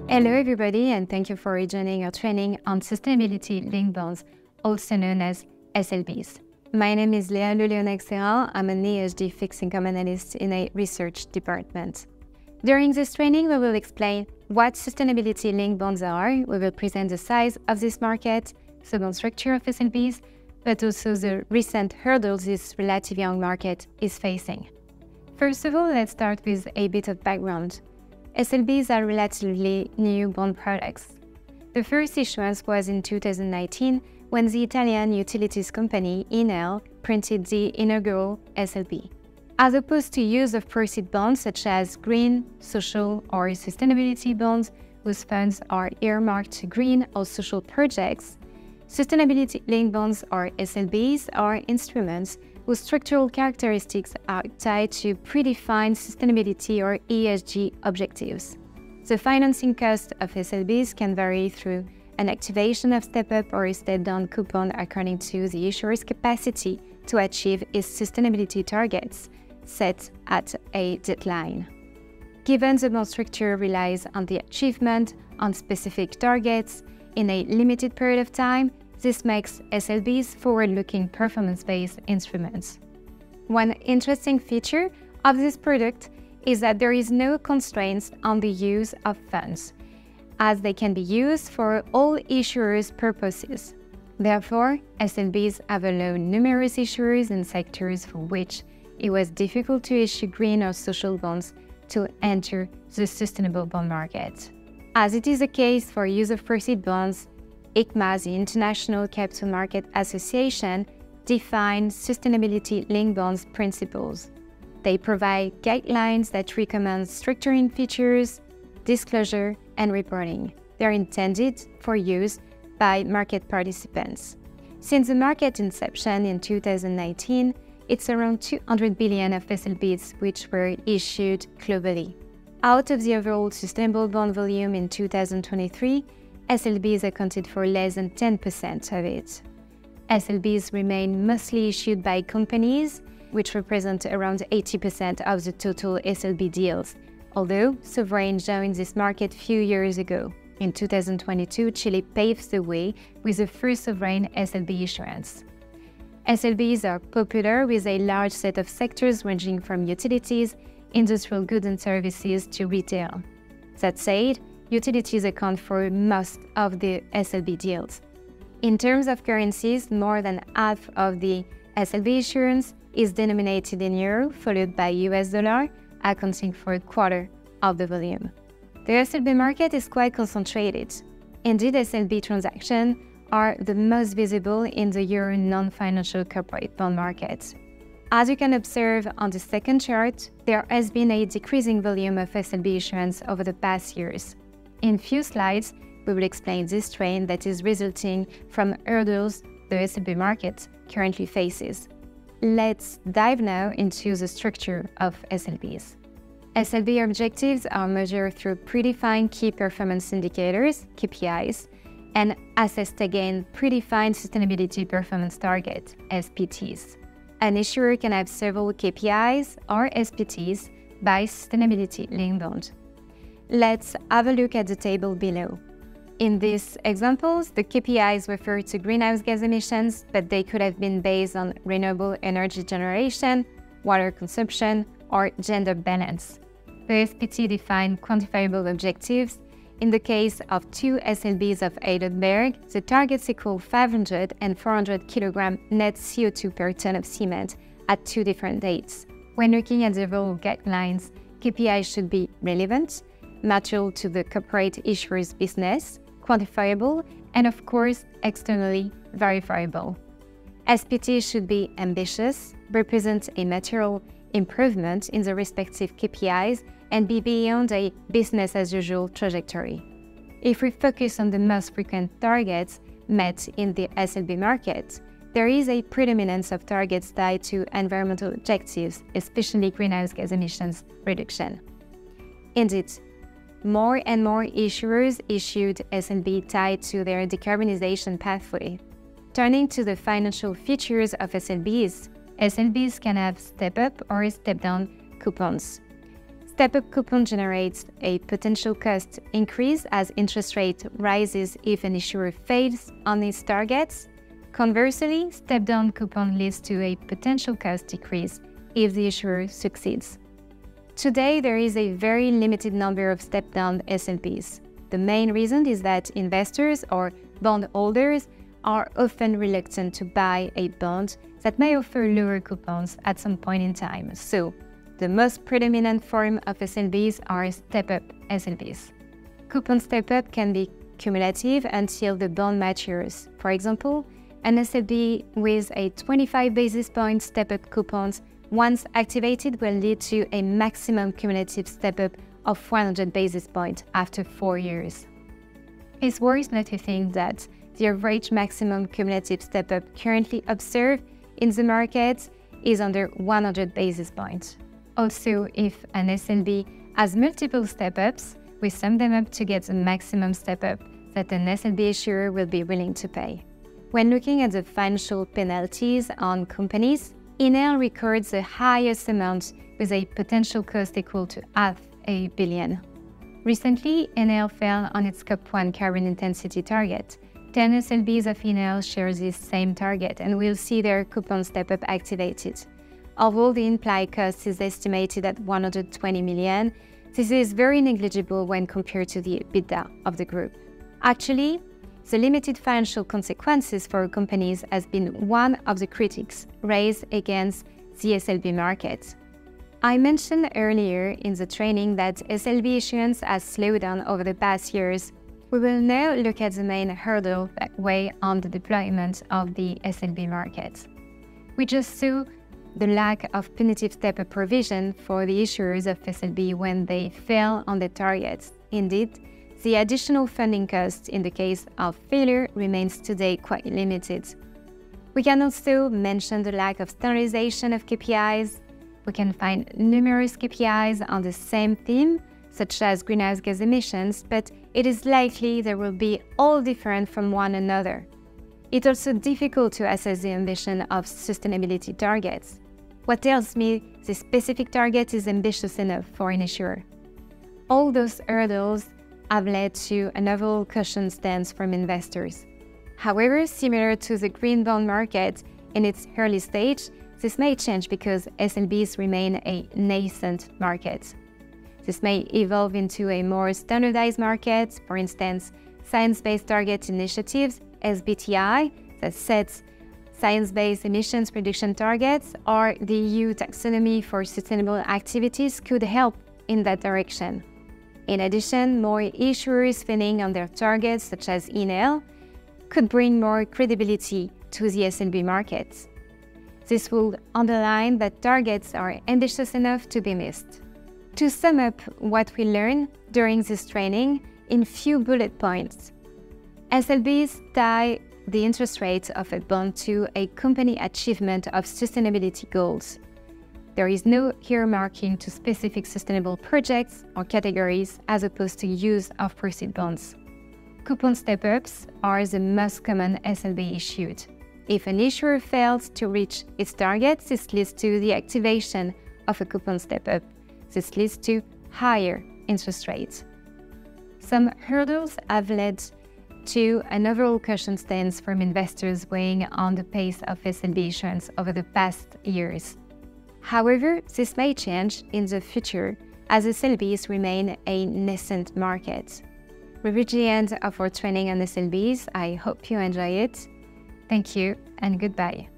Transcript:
Hello everybody, and thank you for joining our training on sustainability linked bonds, also known as SLBs. My name is Lea le Leonnec. I'm an ESG fixed income analyst in a research department. During this training, we will explain what sustainability linked bonds are. We will present the size of this market, the bond structure of SLBs, but also the recent hurdles this relatively young market is facing. First of all, let's start with a bit of background. SLBs are relatively new bond products. The first issuance was in 2019 when the Italian utilities company Enel printed the inaugural SLB. As opposed to use of proceeds bonds such as green, social, or sustainability bonds whose funds are earmarked to green or social projects, sustainability-linked bonds or SLBs are instruments whose structural characteristics are tied to predefined sustainability or ESG objectives. The financing cost of SLBs can vary through an activation of step-up or a step-down coupon according to the issuer's capacity to achieve its sustainability targets set at a deadline. Given the bond structure relies on the achievement on specific targets in a limited period of time, this makes SLBs forward-looking performance-based instruments. One interesting feature of this product is that there is no constraints on the use of funds, as they can be used for all issuers' purposes. Therefore, SLBs have allowed numerous issuers in sectors for which it was difficult to issue green or social bonds to enter the sustainable bond market. As it is the case for use of proceeds bonds, ICMA, the International Capital Market Association, defines sustainability-linked bonds principles. They provide guidelines that recommend structuring features, disclosure, and reporting. They're intended for use by market participants. Since the market inception in 2019, it's around 200 billion of SLBs which were issued globally. Out of the overall sustainable bond volume in 2023, SLBs accounted for less than 10% of it. SLBs remain mostly issued by companies, which represent around 80% of the total SLB deals, although sovereign joined this market a few years ago. In 2022, Chile paved the way with the first sovereign SLB issuance. SLBs are popular with a large set of sectors ranging from utilities, industrial goods and services to retail. That said, utilities account for most of the SLB deals. In terms of currencies, more than half of the SLB issuance is denominated in euro, followed by US dollar, accounting for a quarter of the volume. The SLB market is quite concentrated. Indeed, SLB transactions are the most visible in the euro non-financial corporate bond market. As you can observe on the second chart, there has been a decreasing volume of SLB issuance over the past years. In few slides, we will explain this trend that is resulting from hurdles the SLB market currently faces. Let's dive now into the structure of SLBs. SLB objectives are measured through predefined key performance indicators, KPIs, and assessed against predefined sustainability performance targets, SPTs. An issuer can have several KPIs or SPTs by sustainability-linked bond. Let's have a look at the table below. In these examples, the KPIs refer to greenhouse gas emissions, but they could have been based on renewable energy generation, water consumption, or gender balance. The SPT define quantifiable objectives. In the case of two SLBs of Heidelberg, the targets equal 500 and 400 kg net CO2 per ton of cement at two different dates. When looking at the overall guidelines, KPIs should be relevant, material to the corporate issuer's business, quantifiable, and of course, externally verifiable. SPT should be ambitious, represent a material improvement in the respective KPIs, and be beyond a business-as-usual trajectory. If we focus on the most frequent targets met in the SLB market, there is a predominance of targets tied to environmental objectives, especially greenhouse gas emissions reduction. Indeed, more and more issuers issued SLB tied to their decarbonization pathway. Turning to the financial features of SLBs, SLBs can have step-up or step-down coupons. Step-up coupon generates a potential cost increase as interest rate rises if an issuer fails on its targets. Conversely, step-down coupon leads to a potential cost decrease if the issuer succeeds. Today, there is a very limited number of step-down SLBs. The main reason is that investors or bondholders are often reluctant to buy a bond that may offer lower coupons at some point in time. So, the most predominant form of SLBs are step-up SLBs. Coupon step-up can be cumulative until the bond matures. For example, an SLB with a 25 basis point step-up coupon, once activated, will lead to a maximum cumulative step-up of 100 basis points after 4 years. It's worth noting that the average maximum cumulative step-up currently observed in the market is under 100 basis points. Also, if an SLB has multiple step-ups, we sum them up to get the maximum step-up that an SLB issuer will be willing to pay. When looking at the financial penalties on companies, Enel records the highest amount with a potential cost equal to $500 million. Recently, Enel fell on its Scope 1 carbon intensity target. 10 SLBs of Enel share this same target and will see their coupon step-up activated. Although the implied cost is estimated at $120 million, this is very negligible when compared to the EBITDA of the group. Actually, the limited financial consequences for companies has been one of the critiques raised against the SLB market. I mentioned earlier in the training that SLB issuance has slowed down over the past years. We will now look at the main hurdle that weigh on the deployment of the SLB market. We just saw the lack of punitive step-up provision for the issuers of SLB when they fail on their targets. Indeed, the additional funding cost in the case of failure remains today quite limited. We can also mention the lack of standardization of KPIs. We can find numerous KPIs on the same theme, such as greenhouse gas emissions, but it is likely they will be all different from one another. It's also difficult to assess the ambition of sustainability targets. What tells me the specific target is ambitious enough for an issuer? All those hurdles have led to an overall caution stance from investors. However, similar to the green bond market in its early stage, this may change because SLBs remain a nascent market. This may evolve into a more standardized market, for instance, Science-Based Target Initiatives, SBTi, that sets science-based emissions reduction targets, or the EU taxonomy for sustainable activities could help in that direction. In addition, more issuers spending on their targets, such as Enel, could bring more credibility to the SLB market. This will underline that targets are ambitious enough to be missed. To sum up what we learned during this training in few bullet points, SLBs tie the interest rate of a bond to a company achievement of sustainability goals. There is no earmarking to specific sustainable projects or categories as opposed to use of proceeds bonds. Coupon step-ups are the most common SLB issued. If an issuer fails to reach its targets, this leads to the activation of a coupon step-up. This leads to higher interest rates. Some hurdles have led to an overall caution stance from investors weighing on the pace of SLB issuance over the past years. However, this may change in the future as SLBs remain a nascent market. We reach the end of our training on SLBs. I hope you enjoy it. Thank you and goodbye.